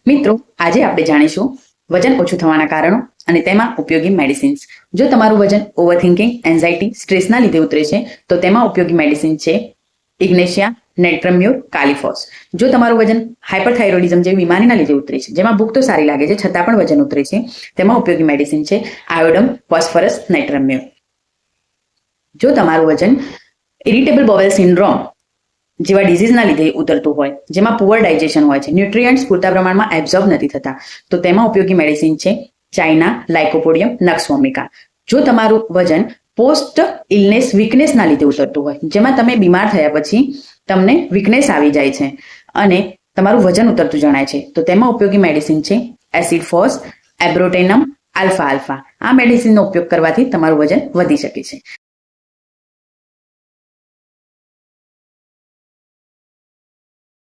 મિત્રો, આજે આપણે જાણીશું વજન ઓછું થવાના કારણો અને તેમાં ઉપયોગી મેડિસિન્સ. જો તમારું વજન ઓવરથિંકિંગ, એન્ઝાઇટી, સ્ટ્રેસના લીધે ઉતરે છે તો તેમાં ઉપયોગી મેડિસિન છે ઇગ્નેશિયા, નેટ્રમ્યુર, કાલિફોસ. જો તમારું વજન હાઇપરથાઇરોઇડિઝમ જેવી બીમારીના લીધે ઉતરે છે, જેમાં ભૂખ તો સારી લાગે છે છતાં પણ વજન ઉતરે છે, તેમાં ઉપયોગી મેડિસિન છે આયોડમ, ફોસ્ફરસ, નેટ્રમ્યુર. જો તમારું વજન ઇરિટેબલ બોવેલ સિન્ડ્રોમ જેવા ડિઝીઝના લીધે ઉતરતું હોય, જેમાં પુઅર ડાયજેશન હોય છે, ન્યુટ્રિયન્ટ્સ પૂરતા પ્રમાણમાં એબ્ઝોર્બ નથી થતા, તો તેમાં ઉપયોગી મેડિસિન છે ચાઇના, લાઇકોપોડિયમ, નક્સ વોમિકા. જો તમારું વજન પોસ્ટ ઇલનેસ વીકનેસના લીધે ઉતરતું હોય, જેમાં તમે બીમાર થયા પછી તમને વીકનેસ આવી જાય છે અને તમારું વજન ઉતરતું જણાય છે, તો તેમાં ઉપયોગી મેડિસિન છે એસિડ ફોસ, એબ્રોટેનમ, આલ્ફા આલ્ફા. આ મેડિસિનનો ઉપયોગ કરવાથી તમારું વજન વધી શકે છે.